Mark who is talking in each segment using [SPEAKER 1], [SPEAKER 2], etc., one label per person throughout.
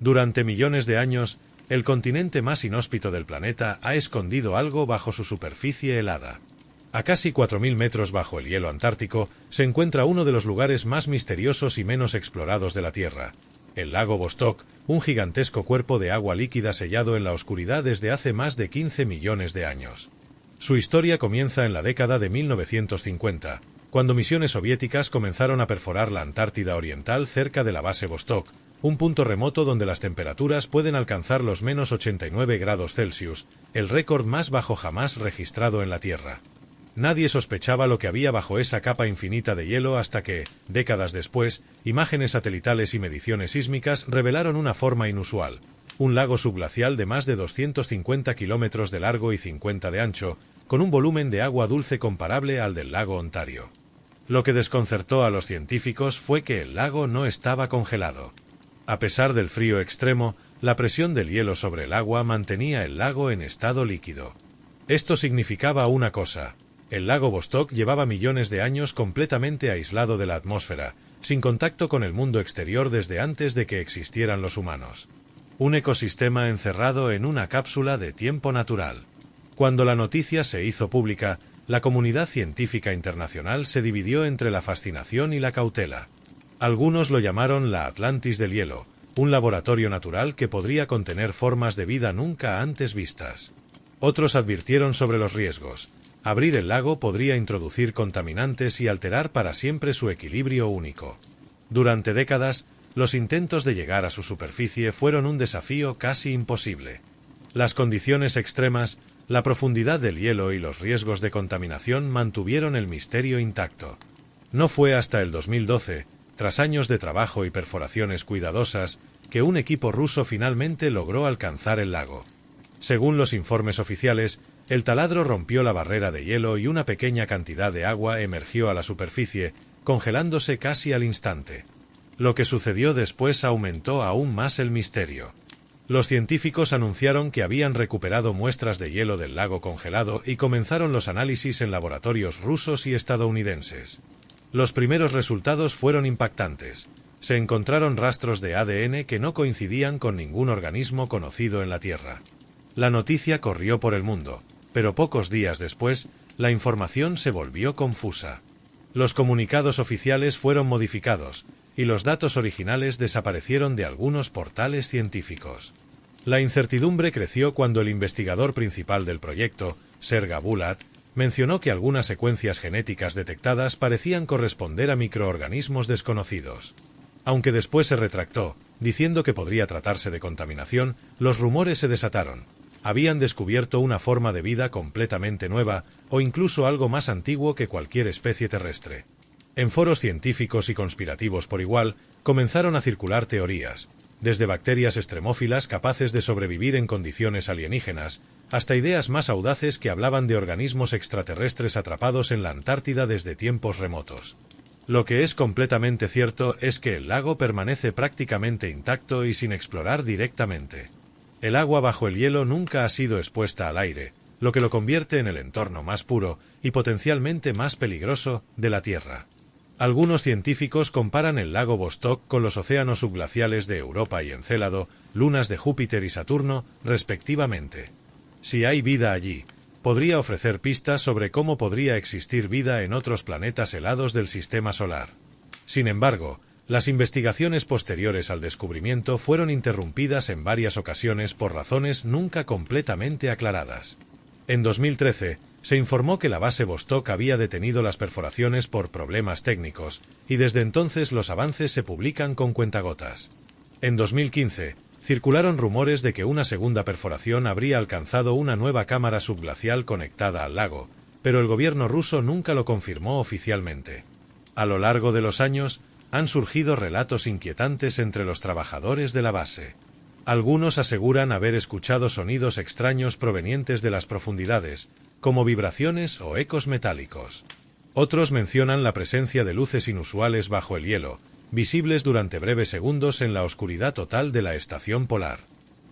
[SPEAKER 1] Durante millones de años, el continente más inhóspito del planeta ha escondido algo bajo su superficie helada. A casi 4.000 metros bajo el hielo antártico se encuentra uno de los lugares más misteriosos y menos explorados de la Tierra, el lago Vostok, un gigantesco cuerpo de agua líquida sellado en la oscuridad desde hace más de 15 millones de años. Su historia comienza en la década de 1950, cuando misiones soviéticas comenzaron a perforar la Antártida Oriental cerca de la base Vostok, un punto remoto donde las temperaturas pueden alcanzar los -89 grados Celsius, el récord más bajo jamás registrado en la Tierra. Nadie sospechaba lo que había bajo esa capa infinita de hielo hasta que, décadas después, imágenes satelitales y mediciones sísmicas revelaron una forma inusual, un lago subglacial de más de 250 kilómetros de largo y 50 de ancho, con un volumen de agua dulce comparable al del lago Ontario. Lo que desconcertó a los científicos fue que el lago no estaba congelado. A pesar del frío extremo, la presión del hielo sobre el agua mantenía el lago en estado líquido. Esto significaba una cosa: el lago Vostok llevaba millones de años completamente aislado de la atmósfera, sin contacto con el mundo exterior desde antes de que existieran los humanos. Un ecosistema encerrado en una cápsula de tiempo natural. Cuando la noticia se hizo pública, la comunidad científica internacional se dividió entre la fascinación y la cautela. Algunos lo llamaron la Atlantis del hielo, un laboratorio natural que podría contener formas de vida nunca antes vistas. Otros advirtieron sobre los riesgos. Abrir el lago podría introducir contaminantes y alterar para siempre su equilibrio único. Durante décadas, los intentos de llegar a su superficie fueron un desafío casi imposible. Las condiciones extremas, la profundidad del hielo y los riesgos de contaminación mantuvieron el misterio intacto. No fue hasta el 2012, tras años de trabajo y perforaciones cuidadosas, que un equipo ruso finalmente logró alcanzar el lago. Según los informes oficiales, el taladro rompió la barrera de hielo y una pequeña cantidad de agua emergió a la superficie, congelándose casi al instante. Lo que sucedió después aumentó aún más el misterio. Los científicos anunciaron que habían recuperado muestras de hielo del lago congelado y comenzaron los análisis en laboratorios rusos y estadounidenses. Los primeros resultados fueron impactantes. Se encontraron rastros de ADN que no coincidían con ningún organismo conocido en la Tierra. La noticia corrió por el mundo, pero pocos días después, la información se volvió confusa. Los comunicados oficiales fueron modificados, y los datos originales desaparecieron de algunos portales científicos. La incertidumbre creció cuando el investigador principal del proyecto, Serge Bulat, mencionó que algunas secuencias genéticas detectadas parecían corresponder a microorganismos desconocidos. Aunque después se retractó, diciendo que podría tratarse de contaminación, los rumores se desataron. Habían descubierto una forma de vida completamente nueva, o incluso algo más antiguo que cualquier especie terrestre. En foros científicos y conspirativos por igual, comenzaron a circular teorías, desde bacterias extremófilas capaces de sobrevivir en condiciones alienígenas, hasta ideas más audaces que hablaban de organismos extraterrestres atrapados en la Antártida desde tiempos remotos. Lo que es completamente cierto es que el lago permanece prácticamente intacto y sin explorar directamente. El agua bajo el hielo nunca ha sido expuesta al aire, lo que lo convierte en el entorno más puro y potencialmente más peligroso de la Tierra. Algunos científicos comparan el lago Vostok con los océanos subglaciales de Europa y Encélado, lunas de Júpiter y Saturno, respectivamente. Si hay vida allí, podría ofrecer pistas sobre cómo podría existir vida en otros planetas helados del sistema solar. Sin embargo, las investigaciones posteriores al descubrimiento fueron interrumpidas en varias ocasiones por razones nunca completamente aclaradas. En 2013, se informó que la base Vostok había detenido las perforaciones por problemas técnicos, y desde entonces los avances se publican con cuentagotas. En 2015, circularon rumores de que una segunda perforación habría alcanzado una nueva cámara subglacial conectada al lago, pero el gobierno ruso nunca lo confirmó oficialmente. A lo largo de los años, han surgido relatos inquietantes entre los trabajadores de la base. Algunos aseguran haber escuchado sonidos extraños provenientes de las profundidades, como vibraciones o ecos metálicos. Otros mencionan la presencia de luces inusuales bajo el hielo, visibles durante breves segundos en la oscuridad total de la estación polar.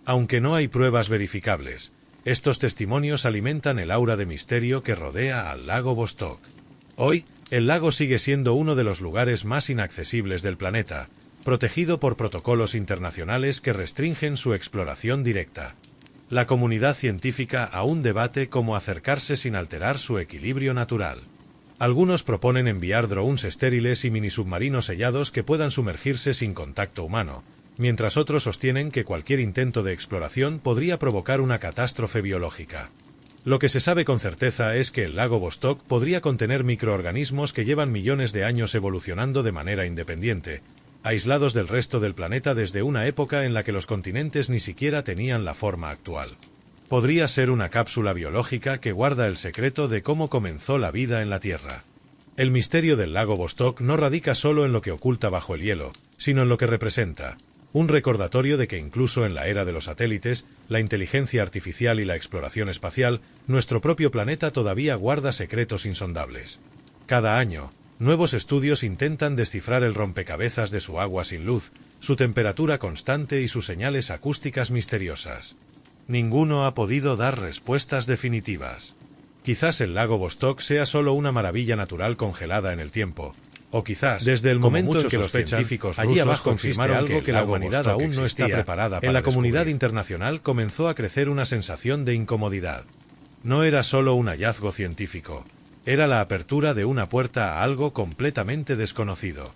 [SPEAKER 1] Aunque no hay pruebas verificables, estos testimonios alimentan el aura de misterio que rodea al lago Vostok. Hoy, el lago sigue siendo uno de los lugares más inaccesibles del planeta, protegido por protocolos internacionales que restringen su exploración directa. La comunidad científica aún debate cómo acercarse sin alterar su equilibrio natural. Algunos proponen enviar drones estériles y minisubmarinos sellados que puedan sumergirse sin contacto humano, mientras otros sostienen que cualquier intento de exploración podría provocar una catástrofe biológica. Lo que se sabe con certeza es que el lago Vostok podría contener microorganismos que llevan millones de años evolucionando de manera independiente, aislados del resto del planeta desde una época en la que los continentes ni siquiera tenían la forma actual. Podría ser una cápsula biológica que guarda el secreto de cómo comenzó la vida en la Tierra. El misterio del lago Vostok no radica solo en lo que oculta bajo el hielo, sino en lo que representa. Un recordatorio de que incluso en la era de los satélites, la inteligencia artificial y la exploración espacial, nuestro propio planeta todavía guarda secretos insondables. Cada año, nuevos estudios intentan descifrar el rompecabezas de su agua sin luz, su temperatura constante y sus señales acústicas misteriosas. Ninguno ha podido dar respuestas definitivas. Quizás el lago Vostok sea solo una maravilla natural congelada en el tiempo, o quizás, desde el momento en que los científicos allí abajo confirmaron algo que la humanidad aún no está preparada para en la comunidad internacional comenzó a crecer una sensación de incomodidad. No era solo un hallazgo científico, era la apertura de una puerta a algo completamente desconocido.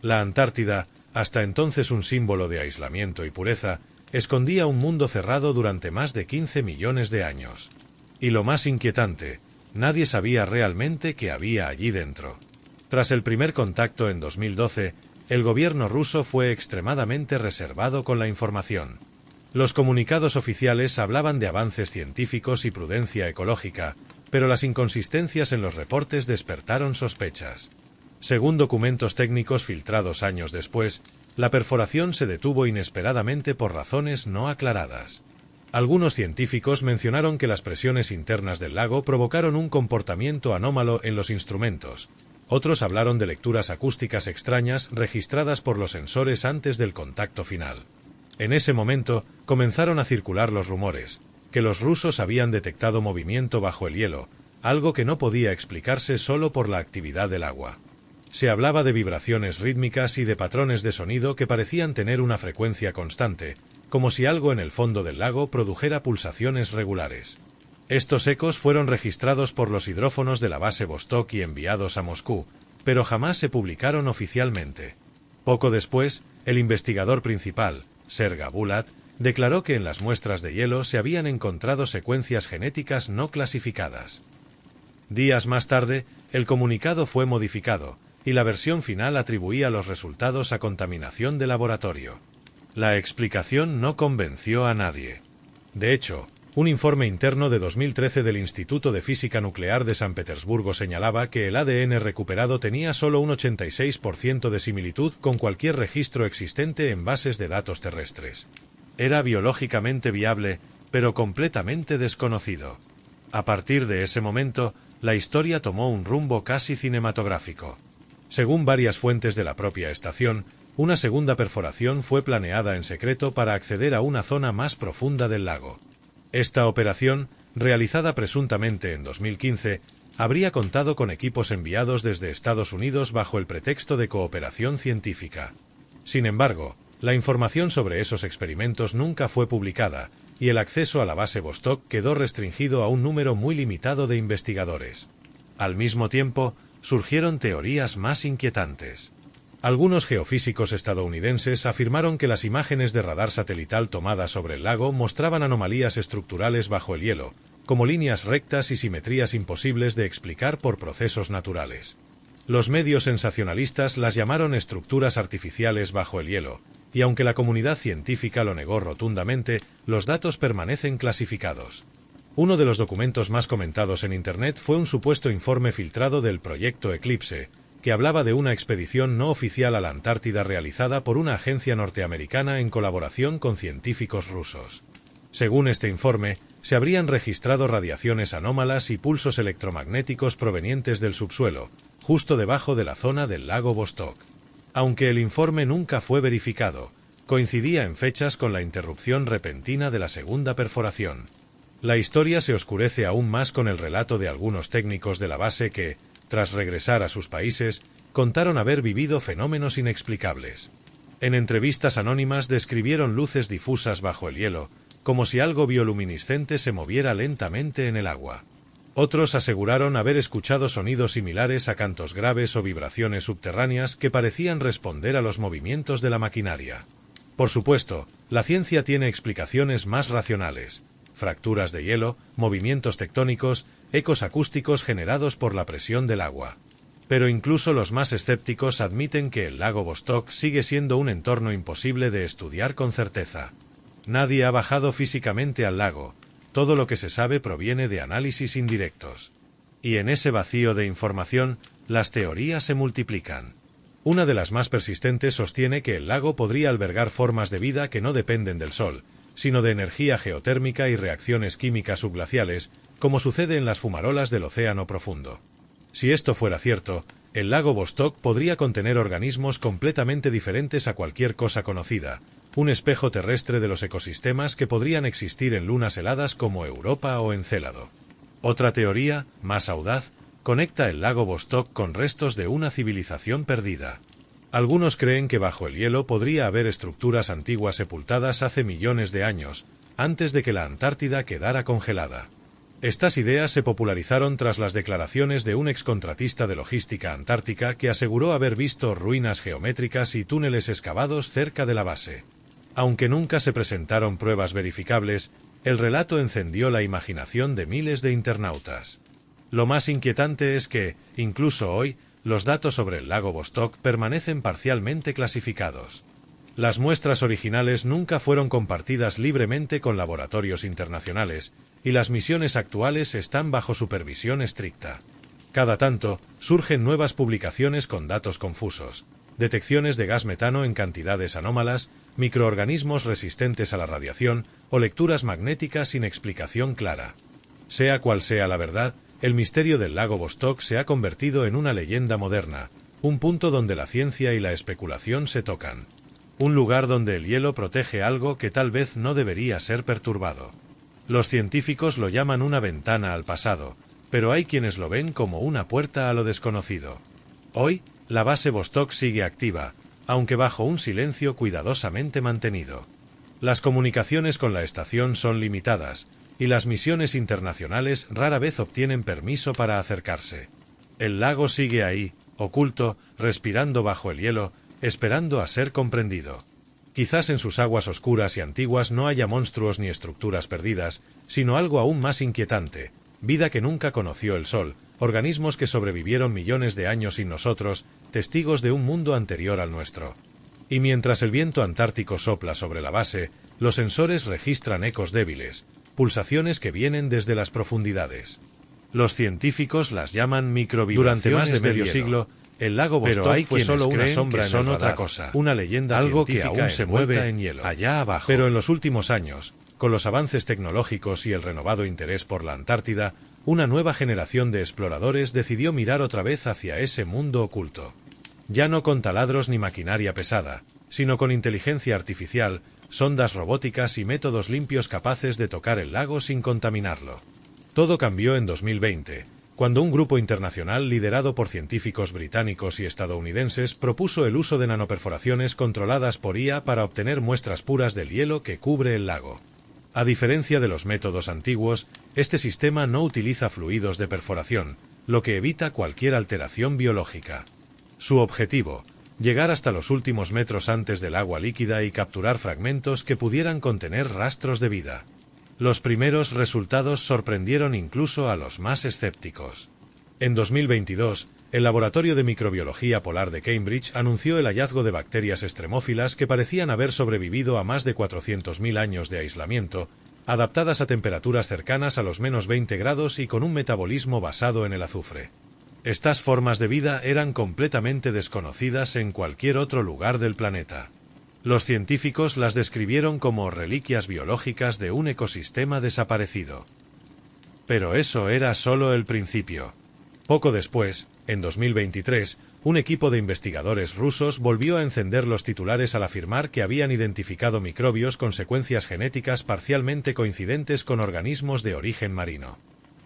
[SPEAKER 1] La Antártida, hasta entonces un símbolo de aislamiento y pureza, escondía un mundo cerrado durante más de 15 millones de años. Y lo más inquietante, nadie sabía realmente qué había allí dentro. Tras el primer contacto en 2012, el gobierno ruso fue extremadamente reservado con la información. Los comunicados oficiales hablaban de avances científicos y prudencia ecológica, pero las inconsistencias en los reportes despertaron sospechas. Según documentos técnicos filtrados años después, la perforación se detuvo inesperadamente por razones no aclaradas. Algunos científicos mencionaron que las presiones internas del lago provocaron un comportamiento anómalo en los instrumentos. Otros hablaron de lecturas acústicas extrañas registradas por los sensores antes del contacto final. En ese momento, comenzaron a circular los rumores, que los rusos habían detectado movimiento bajo el hielo, algo que no podía explicarse solo por la actividad del agua. Se hablaba de vibraciones rítmicas y de patrones de sonido que parecían tener una frecuencia constante, como si algo en el fondo del lago produjera pulsaciones regulares. Estos ecos fueron registrados por los hidrófonos de la base Vostok y enviados a Moscú, pero jamás se publicaron oficialmente. Poco después, el investigador principal, Sergey Bulat, declaró que en las muestras de hielo se habían encontrado secuencias genéticas no clasificadas. Días más tarde, el comunicado fue modificado, y la versión final atribuía los resultados a contaminación de laboratorio. La explicación no convenció a nadie. De hecho, un informe interno de 2013 del Instituto de Física Nuclear de San Petersburgo señalaba que el ADN recuperado tenía solo un 86% de similitud con cualquier registro existente en bases de datos terrestres. Era biológicamente viable, pero completamente desconocido. A partir de ese momento, la historia tomó un rumbo casi cinematográfico. Según varias fuentes de la propia estación, una segunda perforación fue planeada en secreto para acceder a una zona más profunda del lago. Esta operación, realizada presuntamente en 2015, habría contado con equipos enviados desde Estados Unidos bajo el pretexto de cooperación científica. Sin embargo, la información sobre esos experimentos nunca fue publicada, y el acceso a la base Vostok quedó restringido a un número muy limitado de investigadores. Al mismo tiempo, surgieron teorías más inquietantes. Algunos geofísicos estadounidenses afirmaron que las imágenes de radar satelital tomadas sobre el lago mostraban anomalías estructurales bajo el hielo, como líneas rectas y simetrías imposibles de explicar por procesos naturales. Los medios sensacionalistas las llamaron estructuras artificiales bajo el hielo, y aunque la comunidad científica lo negó rotundamente, los datos permanecen clasificados. Uno de los documentos más comentados en Internet fue un supuesto informe filtrado del Proyecto Eclipse, que hablaba de una expedición no oficial a la Antártida realizada por una agencia norteamericana en colaboración con científicos rusos. Según este informe, se habrían registrado radiaciones anómalas y pulsos electromagnéticos provenientes del subsuelo, justo debajo de la zona del lago Vostok. Aunque el informe nunca fue verificado, coincidía en fechas con la interrupción repentina de la segunda perforación. La historia se oscurece aún más con el relato de algunos técnicos de la base que, tras regresar a sus países, contaron haber vivido fenómenos inexplicables. En entrevistas anónimas describieron luces difusas bajo el hielo, como si algo bioluminiscente se moviera lentamente en el agua. Otros aseguraron haber escuchado sonidos similares a cantos graves o vibraciones subterráneas que parecían responder a los movimientos de la maquinaria. Por supuesto, la ciencia tiene explicaciones más racionales: fracturas de hielo, movimientos tectónicos, ecos acústicos generados por la presión del agua. Pero incluso los más escépticos admiten que el lago Vostok sigue siendo un entorno imposible de estudiar con certeza. Nadie ha bajado físicamente al lago. Todo lo que se sabe proviene de análisis indirectos. Y en ese vacío de información, las teorías se multiplican. Una de las más persistentes sostiene que el lago podría albergar formas de vida que no dependen del Sol, sino de energía geotérmica y reacciones químicas subglaciales, como sucede en las fumarolas del océano profundo. Si esto fuera cierto, el lago Vostok podría contener organismos completamente diferentes a cualquier cosa conocida, un espejo terrestre de los ecosistemas que podrían existir en lunas heladas como Europa o Encélado. Otra teoría, más audaz, conecta el lago Vostok con restos de una civilización perdida. Algunos creen que bajo el hielo podría haber estructuras antiguas sepultadas hace millones de años, antes de que la Antártida quedara congelada. Estas ideas se popularizaron tras las declaraciones de un excontratista de logística antártica que aseguró haber visto ruinas geométricas y túneles excavados cerca de la base. Aunque nunca se presentaron pruebas verificables, el relato encendió la imaginación de miles de internautas. Lo más inquietante es que, incluso hoy, los datos sobre el lago Vostok permanecen parcialmente clasificados. Las muestras originales nunca fueron compartidas libremente con laboratorios internacionales, y las misiones actuales están bajo supervisión estricta. Cada tanto, surgen nuevas publicaciones con datos confusos, detecciones de gas metano en cantidades anómalas, microorganismos resistentes a la radiación o lecturas magnéticas sin explicación clara. Sea cual sea la verdad, el misterio del lago Vostok se ha convertido en una leyenda moderna, un punto donde la ciencia y la especulación se tocan. Un lugar donde el hielo protege algo que tal vez no debería ser perturbado. Los científicos lo llaman una ventana al pasado, pero hay quienes lo ven como una puerta a lo desconocido. Hoy, la base Vostok sigue activa, aunque bajo un silencio cuidadosamente mantenido. Las comunicaciones con la estación son limitadas, y las misiones internacionales rara vez obtienen permiso para acercarse. El lago sigue ahí, oculto, respirando bajo el hielo, esperando a ser comprendido. Quizás en sus aguas oscuras y antiguas no haya monstruos ni estructuras perdidas, sino algo aún más inquietante: vida que nunca conoció el Sol, organismos que sobrevivieron millones de años sin nosotros, testigos de un mundo anterior al nuestro. Y mientras el viento antártico sopla sobre la base, los sensores registran ecos débiles, pulsaciones que vienen desde las profundidades. Los científicos las llaman microvibraciones. Durante más de medio siglo, el lago Vostok fue solo una sombra en otra cosa, una leyenda algo que aún se mueve en hielo, allá abajo. Pero en los últimos años, con los avances tecnológicos y el renovado interés por la Antártida, una nueva generación de exploradores decidió mirar otra vez hacia ese mundo oculto. Ya no con taladros ni maquinaria pesada, sino con inteligencia artificial, sondas robóticas y métodos limpios capaces de tocar el lago sin contaminarlo. Todo cambió en 2020, cuando un grupo internacional liderado por científicos británicos y estadounidenses propuso el uso de nanoperforaciones controladas por IA para obtener muestras puras del hielo que cubre el lago. A diferencia de los métodos antiguos, este sistema no utiliza fluidos de perforación, lo que evita cualquier alteración biológica. Su objetivo: llegar hasta los últimos metros antes del agua líquida y capturar fragmentos que pudieran contener rastros de vida. Los primeros resultados sorprendieron incluso a los más escépticos. En 2022, el Laboratorio de Microbiología Polar de Cambridge anunció el hallazgo de bacterias extremófilas que parecían haber sobrevivido a más de 400.000 años de aislamiento, adaptadas a temperaturas cercanas a los menos 20 grados y con un metabolismo basado en el azufre. Estas formas de vida eran completamente desconocidas en cualquier otro lugar del planeta. Los científicos las describieron como reliquias biológicas de un ecosistema desaparecido. Pero eso era solo el principio. Poco después, en 2023, un equipo de investigadores rusos volvió a encender los titulares al afirmar que habían identificado microbios con secuencias genéticas parcialmente coincidentes con organismos de origen marino.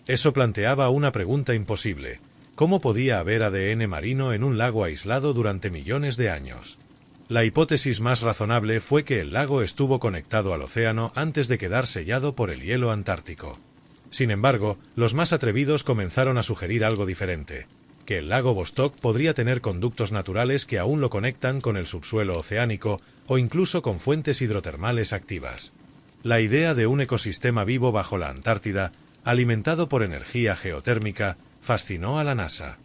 [SPEAKER 1] Eso planteaba una pregunta imposible: ¿cómo podía haber ADN marino en un lago aislado durante millones de años? La hipótesis más razonable fue que el lago estuvo conectado al océano antes de quedar sellado por el hielo antártico. Sin embargo, los más atrevidos comenzaron a sugerir algo diferente, que el lago Vostok podría tener conductos naturales que aún lo conectan con el subsuelo oceánico o incluso con fuentes hidrotermales activas. La idea de un ecosistema vivo bajo la Antártida, alimentado por energía geotérmica, fascinó a la NASA.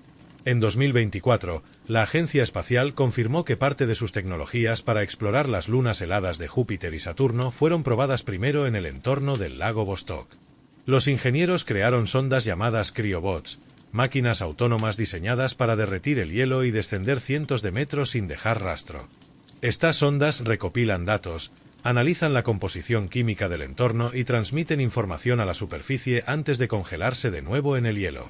[SPEAKER 1] En 2024, la Agencia Espacial confirmó que parte de sus tecnologías para explorar las lunas heladas de Júpiter y Saturno fueron probadas primero en el entorno del lago Vostok. Los ingenieros crearon sondas llamadas cryobots, máquinas autónomas diseñadas para derretir el hielo y descender cientos de metros sin dejar rastro. Estas sondas recopilan datos, analizan la composición química del entorno y transmiten información a la superficie antes de congelarse de nuevo en el hielo.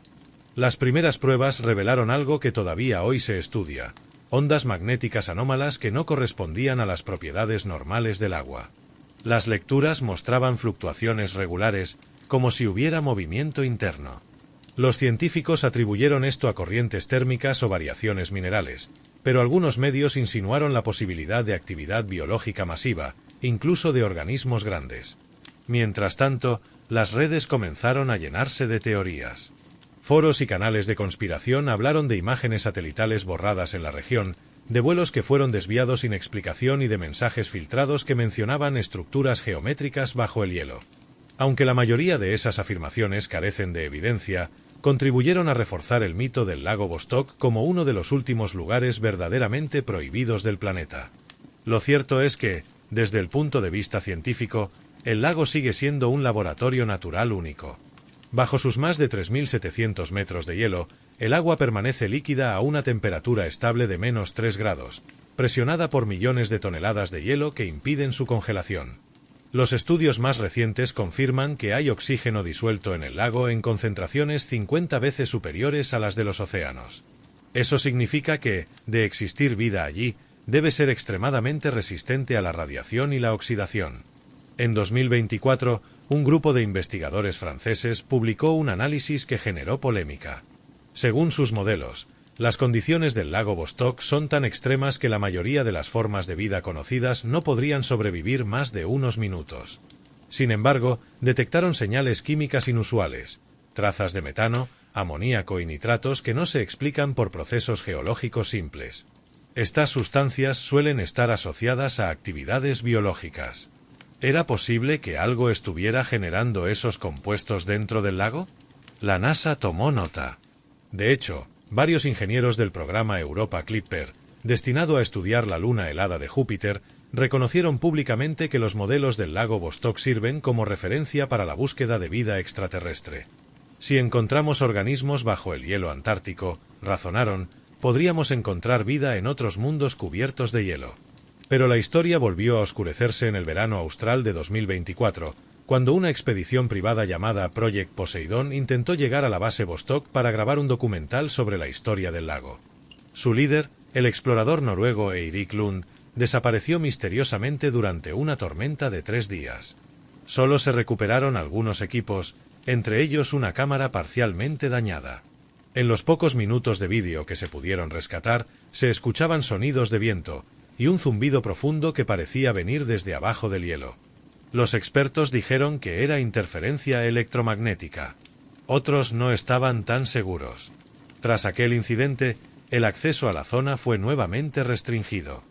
[SPEAKER 1] Las primeras pruebas revelaron algo que todavía hoy se estudia: ondas magnéticas anómalas que no correspondían a las propiedades normales del agua. Las lecturas mostraban fluctuaciones regulares, como si hubiera movimiento interno. Los científicos atribuyeron esto a corrientes térmicas o variaciones minerales, pero algunos medios insinuaron la posibilidad de actividad biológica masiva, incluso de organismos grandes. Mientras tanto, las redes comenzaron a llenarse de teorías. Foros y canales de conspiración hablaron de imágenes satelitales borradas en la región, de vuelos que fueron desviados sin explicación y de mensajes filtrados que mencionaban estructuras geométricas bajo el hielo. Aunque la mayoría de esas afirmaciones carecen de evidencia, contribuyeron a reforzar el mito del lago Vostok como uno de los últimos lugares verdaderamente prohibidos del planeta. Lo cierto es que, desde el punto de vista científico, el lago sigue siendo un laboratorio natural único. Bajo sus más de 3.700 metros de hielo, el agua permanece líquida a una temperatura estable de -3 grados, presionada por millones de toneladas de hielo que impiden su congelación. Los estudios más recientes confirman que hay oxígeno disuelto en el lago en concentraciones 50 veces superiores a las de los océanos. Eso significa que, de existir vida allí, debe ser extremadamente resistente a la radiación y la oxidación. En 2024, un grupo de investigadores franceses publicó un análisis que generó polémica. Según sus modelos, las condiciones del lago Vostok son tan extremas que la mayoría de las formas de vida conocidas no podrían sobrevivir más de unos minutos. Sin embargo, detectaron señales químicas inusuales, trazas de metano, amoníaco y nitratos que no se explican por procesos geológicos simples. Estas sustancias suelen estar asociadas a actividades biológicas. ¿Era posible que algo estuviera generando esos compuestos dentro del lago? La NASA tomó nota. De hecho, varios ingenieros del programa Europa Clipper, destinado a estudiar la luna helada de Júpiter, reconocieron públicamente que los modelos del lago Vostok sirven como referencia para la búsqueda de vida extraterrestre. Si encontramos organismos bajo el hielo antártico, razonaron, podríamos encontrar vida en otros mundos cubiertos de hielo. Pero la historia volvió a oscurecerse en el verano austral de 2024, cuando una expedición privada llamada Project Poseidon intentó llegar a la base Vostok para grabar un documental sobre la historia del lago. Su líder, el explorador noruego Eirik Lund, desapareció misteriosamente durante una tormenta de 3 días. Solo se recuperaron algunos equipos, entre ellos una cámara parcialmente dañada. En los pocos minutos de vídeo que se pudieron rescatar, se escuchaban sonidos de viento y un zumbido profundo que parecía venir desde abajo del hielo. Los expertos dijeron que era interferencia electromagnética. Otros no estaban tan seguros. Tras aquel incidente, el acceso a la zona fue nuevamente restringido.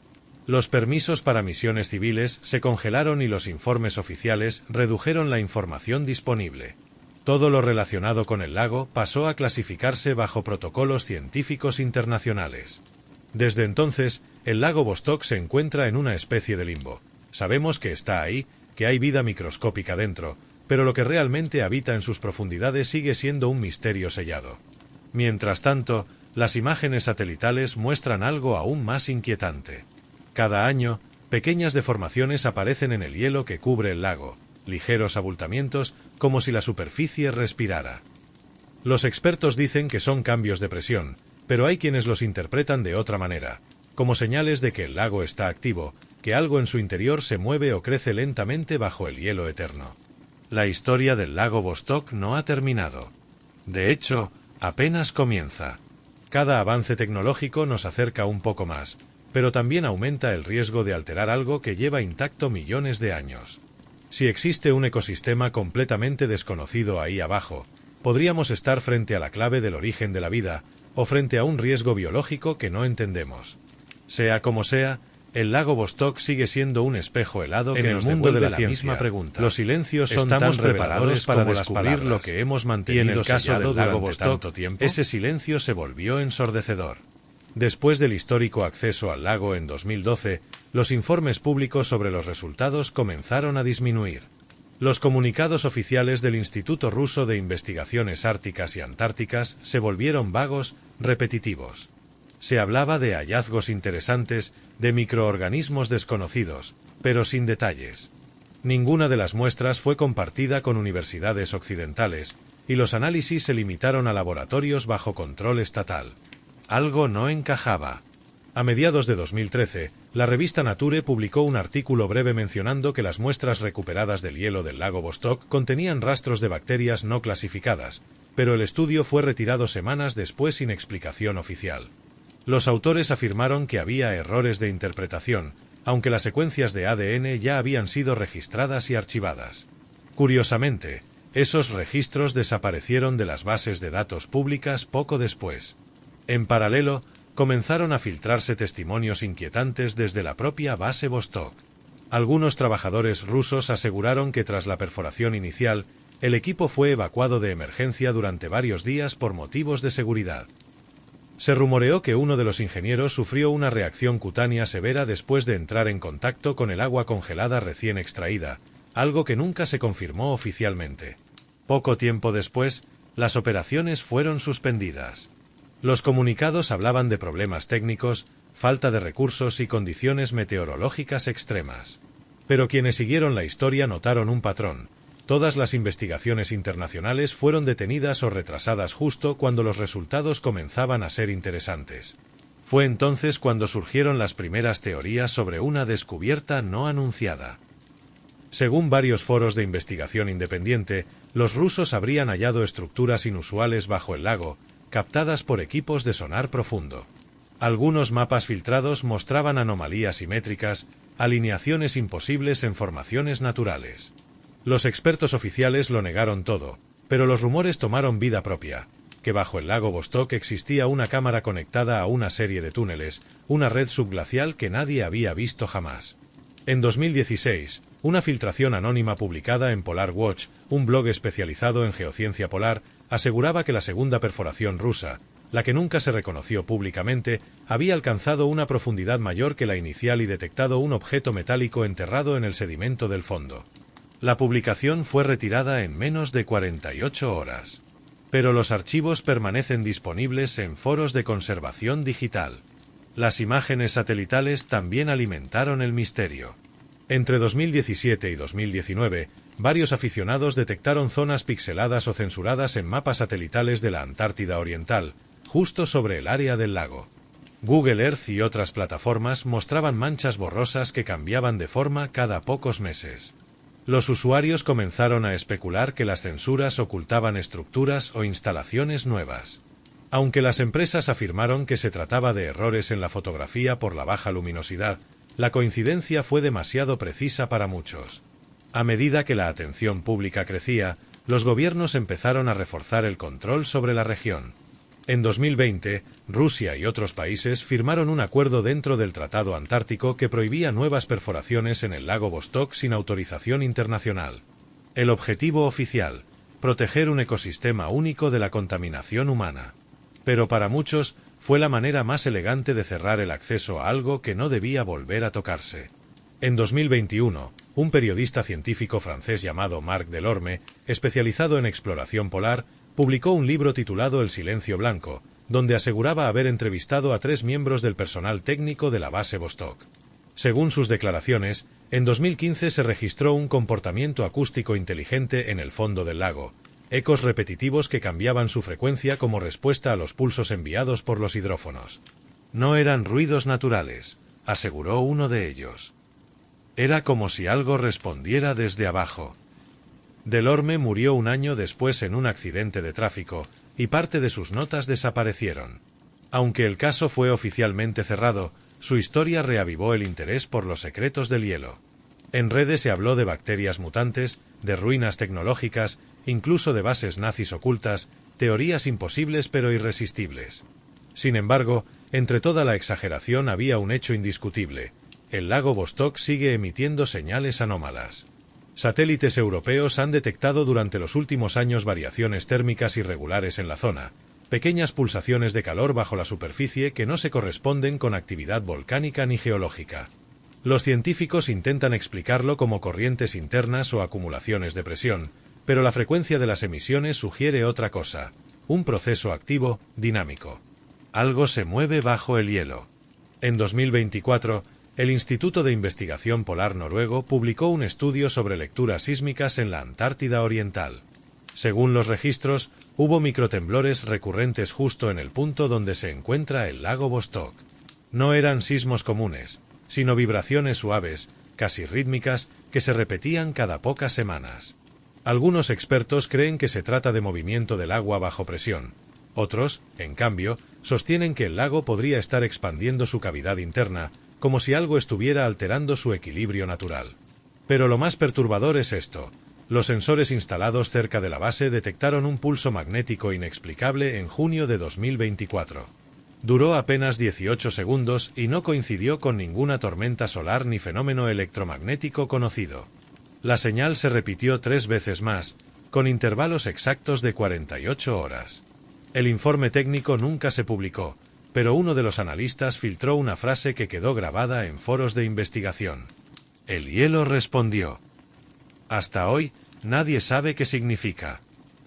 [SPEAKER 1] Los permisos para misiones civiles se congelaron y los informes oficiales redujeron la información disponible. Todo lo relacionado con el lago pasó a clasificarse bajo protocolos científicos internacionales. Desde entonces, el lago Vostok se encuentra en una especie de limbo. Sabemos que está ahí, que hay vida microscópica dentro, pero lo que realmente habita en sus profundidades sigue siendo un misterio sellado. Mientras tanto, las imágenes satelitales muestran algo aún más inquietante. Cada año, pequeñas deformaciones aparecen en el hielo que cubre el lago, ligeros abultamientos, como si la superficie respirara. Los expertos dicen que son cambios de presión, pero hay quienes los interpretan de otra manera, como señales de que el lago está activo, que algo en su interior se mueve o crece lentamente bajo el hielo eterno. La historia del lago Vostok no ha terminado. De hecho, apenas comienza. Cada avance tecnológico nos acerca un poco más, pero también aumenta el riesgo de alterar algo que lleva intacto millones de años. Si existe un ecosistema completamente desconocido ahí abajo, podríamos estar frente a la clave del origen de la vida, o frente a un riesgo biológico que no entendemos. Sea como sea, el lago Vostok sigue siendo un espejo helado que nos devuelve la misma pregunta. Los silencios son tan reveladores para descubrir lo que hemos mantenido. Y en el caso del lago Vostok, tanto tiempo, ese silencio se volvió ensordecedor. Después del histórico acceso al lago en 2012, los informes públicos sobre los resultados comenzaron a disminuir. Los comunicados oficiales del Instituto Ruso de Investigaciones Árticas y Antárticas se volvieron vagos, repetitivos. Se hablaba de hallazgos interesantes, de microorganismos desconocidos, pero sin detalles. Ninguna de las muestras fue compartida con universidades occidentales, y los análisis se limitaron a laboratorios bajo control estatal. Algo no encajaba. A mediados de 2013, la revista Nature publicó un artículo breve mencionando que las muestras recuperadas del hielo del lago Vostok contenían rastros de bacterias no clasificadas, pero el estudio fue retirado semanas después sin explicación oficial. Los autores afirmaron que había errores de interpretación, aunque las secuencias de ADN ya habían sido registradas y archivadas. Curiosamente, esos registros desaparecieron de las bases de datos públicas poco después. En paralelo, comenzaron a filtrarse testimonios inquietantes desde la propia base Vostok. Algunos trabajadores rusos aseguraron que tras la perforación inicial, el equipo fue evacuado de emergencia durante varios días por motivos de seguridad. Se rumoreó que uno de los ingenieros sufrió una reacción cutánea severa después de entrar en contacto con el agua congelada recién extraída, algo que nunca se confirmó oficialmente. Poco tiempo después, las operaciones fueron suspendidas. Los comunicados hablaban de problemas técnicos, falta de recursos y condiciones meteorológicas extremas. Pero quienes siguieron la historia notaron un patrón. Todas las investigaciones internacionales fueron detenidas o retrasadas justo cuando los resultados comenzaban a ser interesantes. Fue entonces cuando surgieron las primeras teorías sobre una descubierta no anunciada. Según varios foros de investigación independiente, los rusos habrían hallado estructuras inusuales bajo el lago, captadas por equipos de sonar profundo. Algunos mapas filtrados mostraban anomalías simétricas, alineaciones imposibles en formaciones naturales. Los expertos oficiales lo negaron todo, pero los rumores tomaron vida propia, que bajo el lago Vostok existía una cámara conectada a una serie de túneles, una red subglacial que nadie había visto jamás. En 2016, una filtración anónima publicada en Polar Watch, un blog especializado en geociencia polar, aseguraba que la segunda perforación rusa, la que nunca se reconoció públicamente, había alcanzado una profundidad mayor que la inicial y detectado un objeto metálico enterrado en el sedimento del fondo. La publicación fue retirada en menos de 48 horas. Pero los archivos permanecen disponibles en foros de conservación digital. Las imágenes satelitales también alimentaron el misterio. Entre 2017 y 2019, varios aficionados detectaron zonas pixeladas o censuradas en mapas satelitales de la Antártida Oriental, justo sobre el área del lago. Google Earth y otras plataformas mostraban manchas borrosas que cambiaban de forma cada pocos meses. Los usuarios comenzaron a especular que las censuras ocultaban estructuras o instalaciones nuevas. Aunque las empresas afirmaron que se trataba de errores en la fotografía por la baja luminosidad, la coincidencia fue demasiado precisa para muchos. A medida que la atención pública crecía, los gobiernos empezaron a reforzar el control sobre la región. En 2020, Rusia y otros países firmaron un acuerdo dentro del Tratado Antártico que prohibía nuevas perforaciones en el lago Vostok sin autorización internacional. El objetivo oficial: proteger un ecosistema único de la contaminación humana. Pero para muchos, fue la manera más elegante de cerrar el acceso a algo que no debía volver a tocarse. En 2021, un periodista científico francés llamado Marc Delorme, especializado en exploración polar, publicó un libro titulado El silencio blanco, donde aseguraba haber entrevistado a 3 miembros del personal técnico de la base Vostok. Según sus declaraciones, en 2015 se registró un comportamiento acústico inteligente en el fondo del lago, ecos repetitivos que cambiaban su frecuencia como respuesta a los pulsos enviados por los hidrófonos. No eran ruidos naturales, aseguró uno de ellos. Era como si algo respondiera desde abajo. Delorme murió un año después en un accidente de tráfico, y parte de sus notas desaparecieron. Aunque el caso fue oficialmente cerrado, su historia reavivó el interés por los secretos del hielo. En redes se habló de bacterias mutantes, de ruinas tecnológicas, incluso de bases nazis ocultas, teorías imposibles pero irresistibles. Sin embargo, entre toda la exageración había un hecho indiscutible: el lago Vostok sigue emitiendo señales anómalas. Satélites europeos han detectado durante los últimos años variaciones térmicas irregulares en la zona, pequeñas pulsaciones de calor bajo la superficie que no se corresponden con actividad volcánica ni geológica. Los científicos intentan explicarlo como corrientes internas o acumulaciones de presión, pero la frecuencia de las emisiones sugiere otra cosa: un proceso activo, dinámico. Algo se mueve bajo el hielo. En 2024, el Instituto de Investigación Polar noruego publicó un estudio sobre lecturas sísmicas en la Antártida Oriental. Según los registros, hubo microtemblores recurrentes justo en el punto donde se encuentra el lago Vostok. No eran sismos comunes, sino vibraciones suaves, casi rítmicas, que se repetían cada pocas semanas. Algunos expertos creen que se trata de movimiento del agua bajo presión. Otros, en cambio, sostienen que el lago podría estar expandiendo su cavidad interna, como si algo estuviera alterando su equilibrio natural. Pero lo más perturbador es esto: los sensores instalados cerca de la base detectaron un pulso magnético inexplicable en junio de 2024. Duró apenas 18 segundos y no coincidió con ninguna tormenta solar ni fenómeno electromagnético conocido. La señal se repitió 3 veces más, con intervalos exactos de 48 horas. El informe técnico nunca se publicó, pero uno de los analistas filtró una frase que quedó grabada en foros de investigación. El hielo respondió. Hasta hoy, nadie sabe qué significa.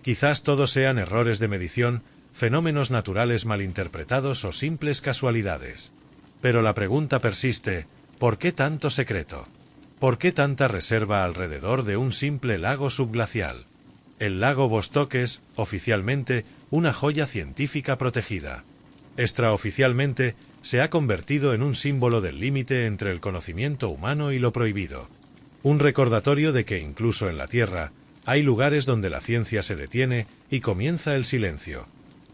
[SPEAKER 1] Quizás todos sean errores de medición, fenómenos naturales malinterpretados o simples casualidades. Pero la pregunta persiste: ¿por qué tanto secreto? ¿Por qué tanta reserva alrededor de un simple lago subglacial? El lago Vostok es, oficialmente, una joya científica protegida. Extraoficialmente, se ha convertido en un símbolo del límite entre el conocimiento humano y lo prohibido. Un recordatorio de que incluso en la Tierra, hay lugares donde la ciencia se detiene y comienza el silencio.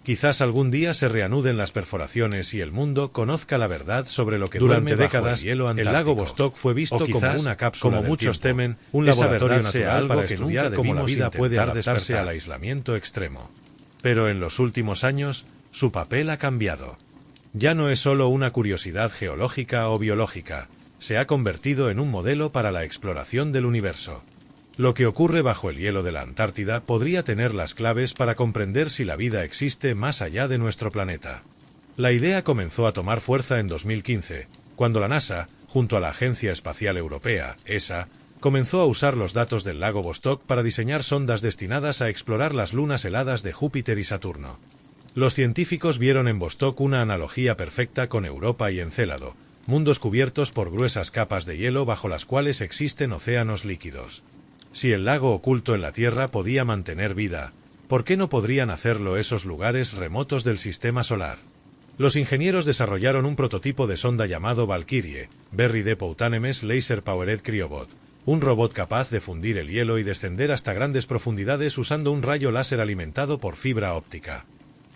[SPEAKER 1] Quizás algún día se reanuden las perforaciones y el mundo conozca la verdad sobre lo que durante décadas el lago Vostok fue visto como una cápsula, como muchos temen, un laboratorio natural para estudiar cómo la vida puede adaptarse al aislamiento extremo. Pero en los últimos años, su papel ha cambiado. Ya no es solo una curiosidad geológica o biológica, se ha convertido en un modelo para la exploración del universo. Lo que ocurre bajo el hielo de la Antártida podría tener las claves para comprender si la vida existe más allá de nuestro planeta. La idea comenzó a tomar fuerza en 2015, cuando la NASA, junto a la Agencia Espacial Europea, ESA, comenzó a usar los datos del lago Vostok para diseñar sondas destinadas a explorar las lunas heladas de Júpiter y Saturno. Los científicos vieron en Vostok una analogía perfecta con Europa y Encélado, mundos cubiertos por gruesas capas de hielo bajo las cuales existen océanos líquidos. Si el lago oculto en la Tierra podía mantener vida, ¿por qué no podrían hacerlo esos lugares remotos del sistema solar? Los ingenieros desarrollaron un prototipo de sonda llamado Valkyrie, Very Depot Anemes Laser Powered Cryobot, un robot capaz de fundir el hielo y descender hasta grandes profundidades usando un rayo láser alimentado por fibra óptica.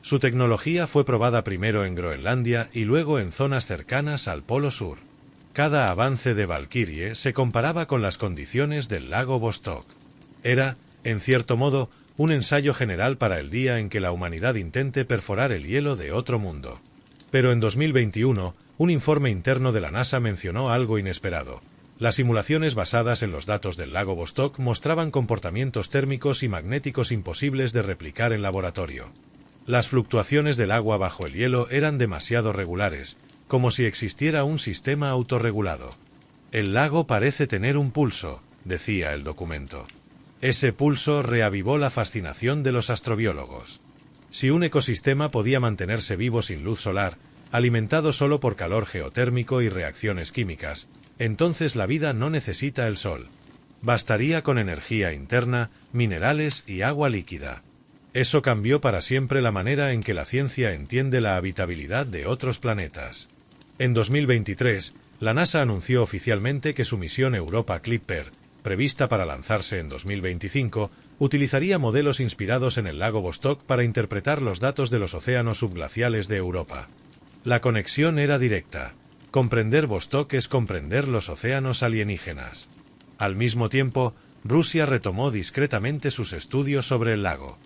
[SPEAKER 1] Su tecnología fue probada primero en Groenlandia y luego en zonas cercanas al Polo Sur. Cada avance de Valkyrie se comparaba con las condiciones del lago Vostok. Era, en cierto modo, un ensayo general para el día en que la humanidad intente perforar el hielo de otro mundo. Pero en 2021, un informe interno de la NASA mencionó algo inesperado. Las simulaciones basadas en los datos del lago Vostok mostraban comportamientos térmicos y magnéticos imposibles de replicar en laboratorio. Las fluctuaciones del agua bajo el hielo eran demasiado regulares, como si existiera un sistema autorregulado. El lago parece tener un pulso, decía el documento. Ese pulso reavivó la fascinación de los astrobiólogos. Si un ecosistema podía mantenerse vivo sin luz solar, alimentado solo por calor geotérmico y reacciones químicas, entonces la vida no necesita el sol. Bastaría con energía interna, minerales y agua líquida. Eso cambió para siempre la manera en que la ciencia entiende la habitabilidad de otros planetas. En 2023, la NASA anunció oficialmente que su misión Europa Clipper, prevista para lanzarse en 2025, utilizaría modelos inspirados en el lago Vostok para interpretar los datos de los océanos subglaciales de Europa. La conexión era directa. Comprender Vostok es comprender los océanos alienígenas. Al mismo tiempo, Rusia retomó discretamente sus estudios sobre el lago.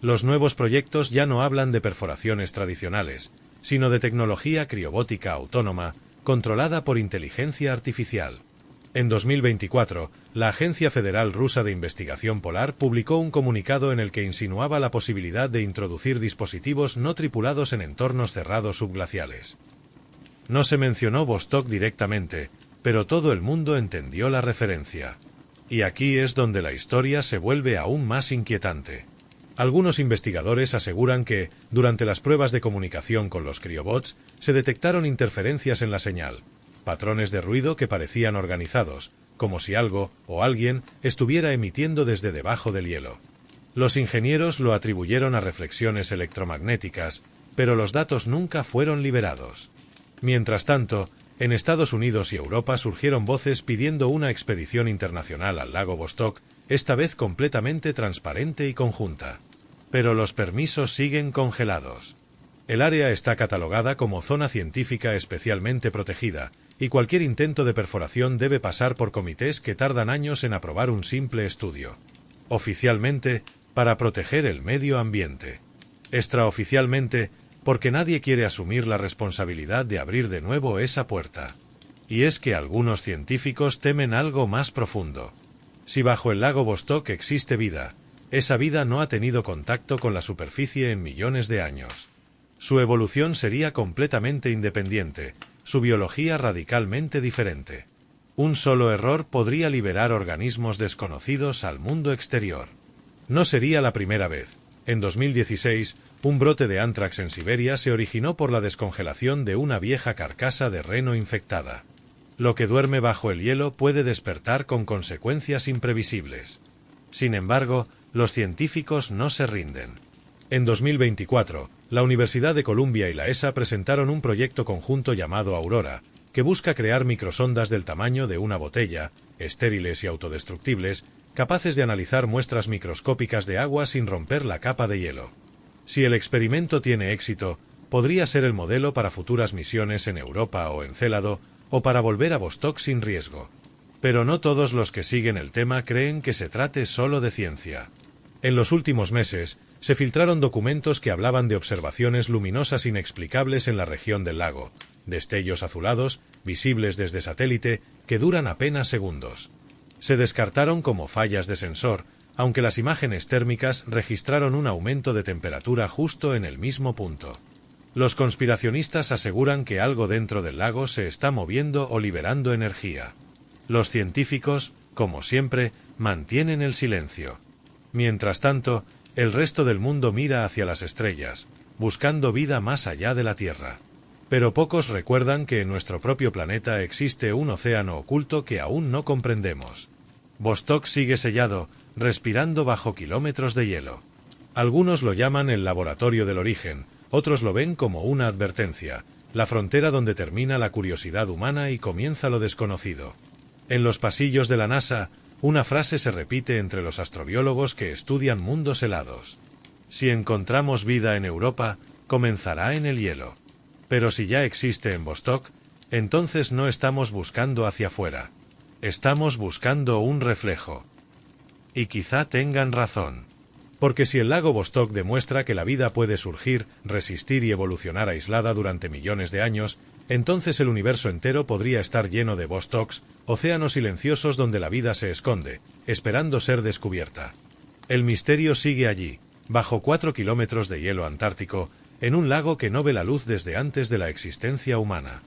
[SPEAKER 1] Los nuevos proyectos ya no hablan de perforaciones tradicionales, sino de tecnología criobótica autónoma, controlada por inteligencia artificial. En 2024, la Agencia Federal Rusa de Investigación Polar publicó un comunicado en el que insinuaba la posibilidad de introducir dispositivos no tripulados en entornos cerrados subglaciales. No se mencionó Vostok directamente, pero todo el mundo entendió la referencia. Y aquí es donde la historia se vuelve aún más inquietante. Algunos investigadores aseguran que, durante las pruebas de comunicación con los criobots, se detectaron interferencias en la señal, patrones de ruido que parecían organizados, como si algo o alguien estuviera emitiendo desde debajo del hielo. Los ingenieros lo atribuyeron a reflexiones electromagnéticas, pero los datos nunca fueron liberados. Mientras tanto, en Estados Unidos y Europa surgieron voces pidiendo una expedición internacional al lago Vostok, esta vez completamente transparente y conjunta. Pero los permisos siguen congelados. El área está catalogada como zona científica especialmente protegida, y cualquier intento de perforación debe pasar por comités que tardan años en aprobar un simple estudio. Oficialmente, para proteger el medio ambiente. Extraoficialmente, porque nadie quiere asumir la responsabilidad de abrir de nuevo esa puerta. Y es que algunos científicos temen algo más profundo. Si bajo el lago Vostok existe vida, esa vida no ha tenido contacto con la superficie en millones de años. Su evolución sería completamente independiente, su biología radicalmente diferente. Un solo error podría liberar organismos desconocidos al mundo exterior. No sería la primera vez. En 2016, un brote de ántrax en Siberia se originó por la descongelación de una vieja carcasa de reno infectada. Lo que duerme bajo el hielo puede despertar con consecuencias imprevisibles. Sin embargo, los científicos no se rinden. En 2024, la Universidad de Columbia y la ESA presentaron un proyecto conjunto llamado Aurora, que busca crear microsondas del tamaño de una botella, estériles y autodestructibles, capaces de analizar muestras microscópicas de agua sin romper la capa de hielo. Si el experimento tiene éxito, podría ser el modelo para futuras misiones en Europa o Encélado, o para volver a Vostok sin riesgo. Pero no todos los que siguen el tema creen que se trate solo de ciencia. En los últimos meses, se filtraron documentos que hablaban de observaciones luminosas inexplicables en la región del lago, destellos azulados, visibles desde satélite, que duran apenas segundos. Se descartaron como fallas de sensor, aunque las imágenes térmicas registraron un aumento de temperatura justo en el mismo punto. Los conspiracionistas aseguran que algo dentro del lago se está moviendo o liberando energía. Los científicos, como siempre, mantienen el silencio. Mientras tanto, el resto del mundo mira hacia las estrellas, buscando vida más allá de la Tierra. Pero pocos recuerdan que en nuestro propio planeta existe un océano oculto que aún no comprendemos. Vostok sigue sellado, respirando bajo kilómetros de hielo. Algunos lo llaman el laboratorio del origen, otros lo ven como una advertencia, la frontera donde termina la curiosidad humana y comienza lo desconocido. En los pasillos de la NASA, una frase se repite entre los astrobiólogos que estudian mundos helados. Si encontramos vida en Europa, comenzará en el hielo. Pero si ya existe en Vostok, entonces no estamos buscando hacia afuera. Estamos buscando un reflejo. Y quizá tengan razón. Porque si el lago Vostok demuestra que la vida puede surgir, resistir y evolucionar aislada durante millones de años, entonces el universo entero podría estar lleno de Vostoks, océanos silenciosos donde la vida se esconde, esperando ser descubierta. El misterio sigue allí, bajo 4 kilómetros de hielo antártico, en un lago que no ve la luz desde antes de la existencia humana.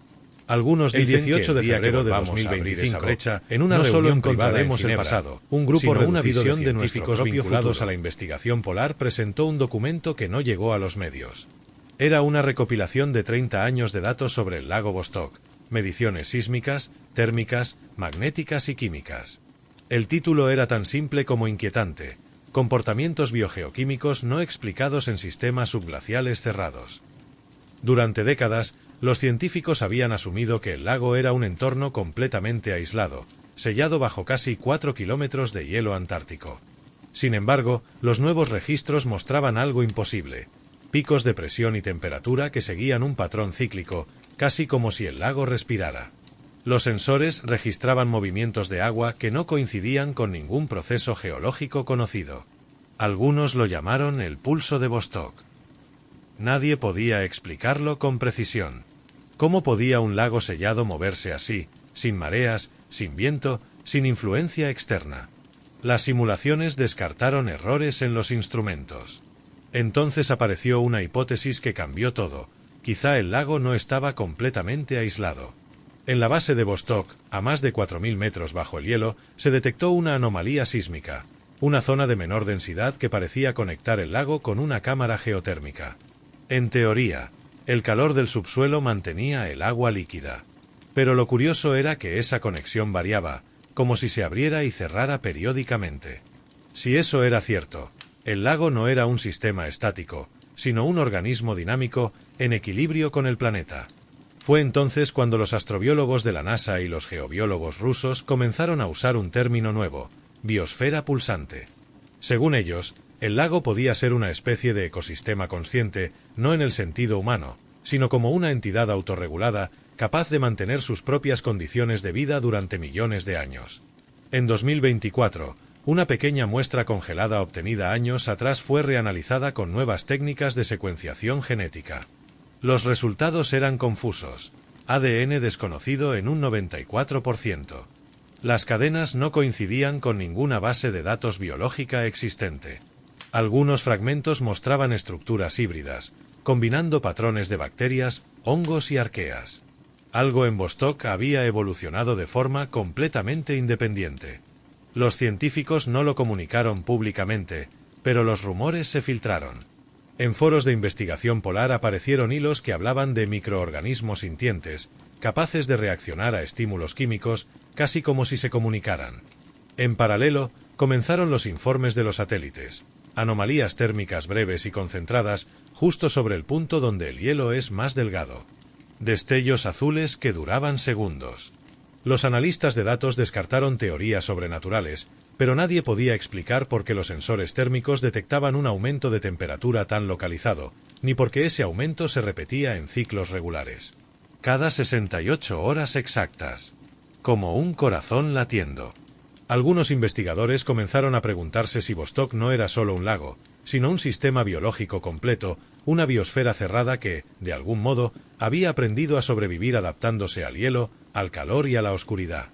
[SPEAKER 1] Algunos dicen que el 18 de febrero de 2025, brecha, en una reunión privada en Ginebra, el pasado, un grupo reducido de científicos vinculados a la investigación polar presentó un documento que no llegó a los medios. Era una recopilación de 30 años de datos sobre el lago Vostok, mediciones sísmicas, térmicas, magnéticas y químicas. El título era tan simple como inquietante: comportamientos biogeoquímicos no explicados en sistemas subglaciales cerrados. Durante décadas, los científicos habían asumido que el lago era un entorno completamente aislado, sellado bajo casi 4 kilómetros de hielo antártico. Sin embargo, los nuevos registros mostraban algo imposible: picos de presión y temperatura que seguían un patrón cíclico, casi como si el lago respirara. Los sensores registraban movimientos de agua que no coincidían con ningún proceso geológico conocido. Algunos lo llamaron el pulso de Vostok. Nadie podía explicarlo con precisión. ¿Cómo podía un lago sellado moverse así, sin mareas, sin viento, sin influencia externa? Las simulaciones descartaron errores en los instrumentos. Entonces apareció una hipótesis que cambió todo. Quizá el lago no estaba completamente aislado. En la base de Vostok, a más de 4.000 metros bajo el hielo, se detectó una anomalía sísmica, una zona de menor densidad que parecía conectar el lago con una cámara geotérmica. En teoría, el calor del subsuelo mantenía el agua líquida. Pero lo curioso era que esa conexión variaba, como si se abriera y cerrara periódicamente. Si eso era cierto, el lago no era un sistema estático, sino un organismo dinámico en equilibrio con el planeta. Fue entonces cuando los astrobiólogos de la NASA y los geobiólogos rusos comenzaron a usar un término nuevo, biosfera pulsante. Según ellos, el lago podía ser una especie de ecosistema consciente, no en el sentido humano, sino como una entidad autorregulada, capaz de mantener sus propias condiciones de vida durante millones de años. En 2024, una pequeña muestra congelada obtenida años atrás fue reanalizada con nuevas técnicas de secuenciación genética. Los resultados eran confusos. ADN desconocido en un 94%. Las cadenas no coincidían con ninguna base de datos biológica existente. Algunos fragmentos mostraban estructuras híbridas, combinando patrones de bacterias, hongos y arqueas. Algo en Vostok había evolucionado de forma completamente independiente. Los científicos no lo comunicaron públicamente, pero los rumores se filtraron. En foros de investigación polar aparecieron hilos que hablaban de microorganismos sintientes, capaces de reaccionar a estímulos químicos, casi como si se comunicaran. En paralelo, comenzaron los informes de los satélites, anomalías térmicas breves y concentradas, justo sobre el punto donde el hielo es más delgado. Destellos azules que duraban segundos. Los analistas de datos descartaron teorías sobrenaturales, pero nadie podía explicar por qué los sensores térmicos detectaban un aumento de temperatura tan localizado, ni por qué ese aumento se repetía en ciclos regulares. Cada 68 horas exactas. Como un corazón latiendo. Algunos investigadores comenzaron a preguntarse si Vostok no era solo un lago, sino un sistema biológico completo, una biosfera cerrada que, de algún modo, había aprendido a sobrevivir adaptándose al hielo, al calor y a la oscuridad.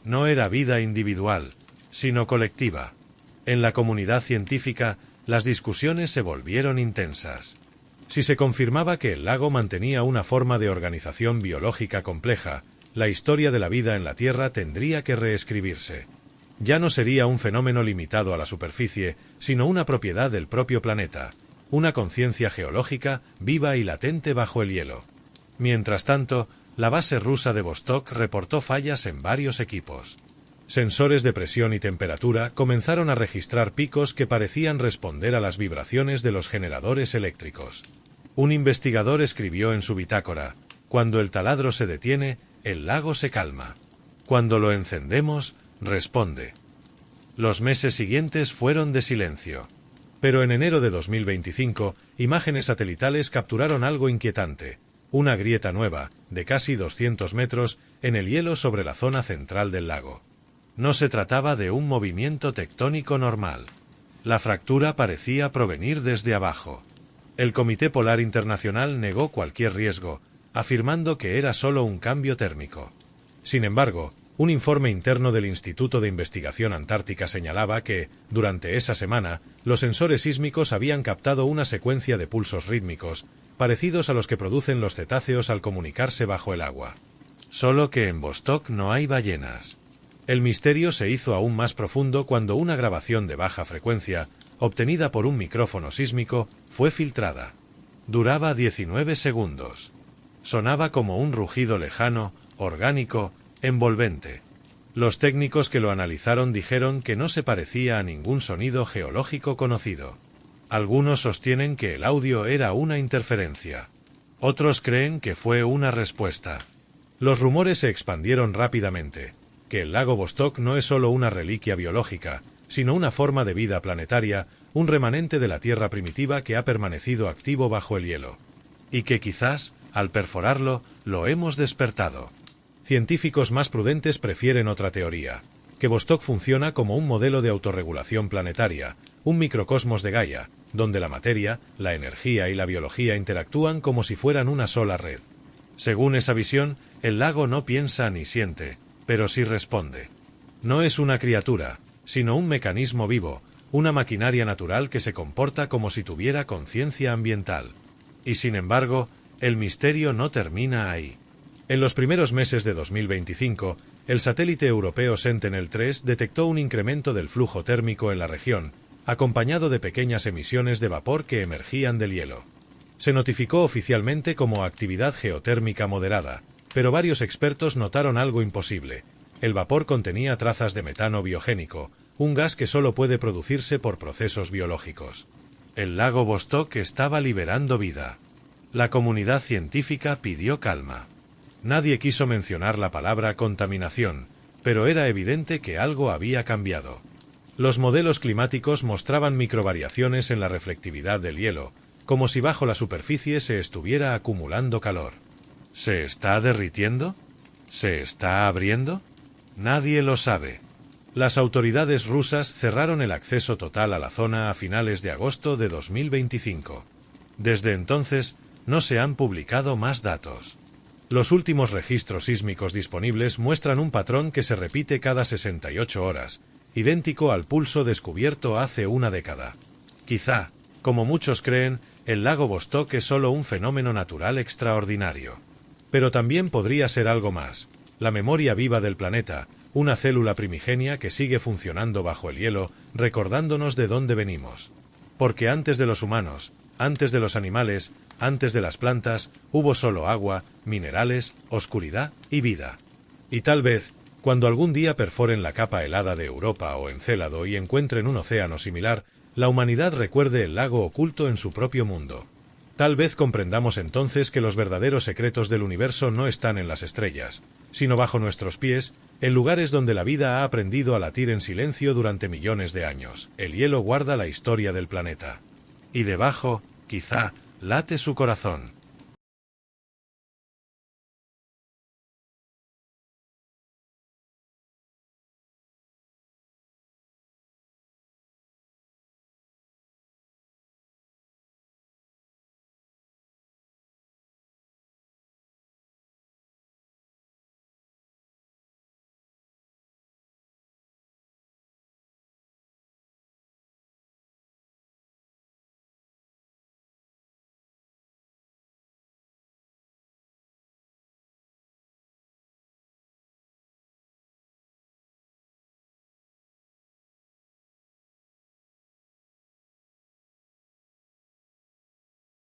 [SPEAKER 1] No era vida individual, sino colectiva. En la comunidad científica, las discusiones se volvieron intensas. Si se confirmaba que el lago mantenía una forma de organización biológica compleja, la historia de la vida en la Tierra tendría que reescribirse. Ya no sería un fenómeno limitado a la superficie, sino una propiedad del propio planeta, una conciencia geológica viva y latente bajo el hielo. Mientras tanto, la base rusa de Vostok reportó fallas en varios equipos. Sensores de presión y temperatura comenzaron a registrar picos que parecían responder a las vibraciones de los generadores eléctricos. Un investigador escribió en su bitácora: «Cuando el taladro se detiene, el lago se calma. Cuando lo encendemos, responde». Los meses siguientes fueron de silencio. Pero en enero de 2025, imágenes satelitales capturaron algo inquietante: una grieta nueva, de casi 200 metros, en el hielo sobre la zona central del lago. No se trataba de un movimiento tectónico normal. La fractura parecía provenir desde abajo. El Comité Polar Internacional negó cualquier riesgo, afirmando que era solo un cambio térmico. Sin embargo, un informe interno del Instituto de Investigación Antártica señalaba que, durante esa semana, los sensores sísmicos habían captado una secuencia de pulsos rítmicos, parecidos a los que producen los cetáceos al comunicarse bajo el agua. Solo que en Vostok no hay ballenas. El misterio se hizo aún más profundo cuando una grabación de baja frecuencia, obtenida por un micrófono sísmico, fue filtrada. Duraba 19 segundos. Sonaba como un rugido lejano, orgánico, envolvente. Los técnicos que lo analizaron dijeron que no se parecía a ningún sonido geológico conocido. Algunos sostienen que el audio era una interferencia. Otros creen que fue una respuesta. Los rumores se expandieron rápidamente: que el lago Vostok no es solo una reliquia biológica, sino una forma de vida planetaria, un remanente de la Tierra primitiva que ha permanecido activo bajo el hielo. Y que quizás Al perforarlo, lo hemos despertado. Científicos más prudentes prefieren otra teoría, que Vostok funciona como un modelo de autorregulación planetaria, un microcosmos de Gaia, donde la materia, la energía y la biología interactúan como si fueran una sola red. Según esa visión, el lago no piensa ni siente, pero sí responde. No es una criatura, sino un mecanismo vivo, una maquinaria natural que se comporta como si tuviera conciencia ambiental. Y sin embargo, el misterio no termina ahí. En los primeros meses de 2025, el satélite europeo Sentinel-3 detectó un incremento del flujo térmico en la región, acompañado de pequeñas emisiones de vapor que emergían del hielo. Se notificó oficialmente como actividad geotérmica moderada, pero varios expertos notaron algo imposible. El vapor contenía trazas de metano biogénico, un gas que solo puede producirse por procesos biológicos. El lago Vostok estaba liberando vida. La comunidad científica pidió calma. Nadie quiso mencionar la palabra contaminación, pero era evidente que algo había cambiado. Los modelos climáticos mostraban microvariaciones en la reflectividad del hielo, como si bajo la superficie se estuviera acumulando calor. ¿Se está derritiendo? ¿Se está abriendo? Nadie lo sabe. Las autoridades rusas cerraron el acceso total a la zona a finales de agosto de 2025. Desde entonces, no se han publicado más datos. Los últimos registros sísmicos disponibles muestran un patrón que se repite cada 68 horas, idéntico al pulso descubierto hace una década. Quizá, como muchos creen, el lago Vostok es solo un fenómeno natural extraordinario. Pero también podría ser algo más, la memoria viva del planeta, una célula primigenia que sigue funcionando bajo el hielo, recordándonos de dónde venimos. Porque antes de los humanos, antes de los animales, antes de las plantas, hubo solo agua, minerales, oscuridad y vida. Y tal vez, cuando algún día perforen la capa helada de Europa o Encélado y encuentren un océano similar, la humanidad recuerde el lago oculto en su propio mundo. Tal vez comprendamos entonces que los verdaderos secretos del universo no están en las estrellas, sino bajo nuestros pies, en lugares donde la vida ha aprendido a latir en silencio durante millones de años. El hielo guarda la historia del planeta. Y debajo, quizá, late su corazón.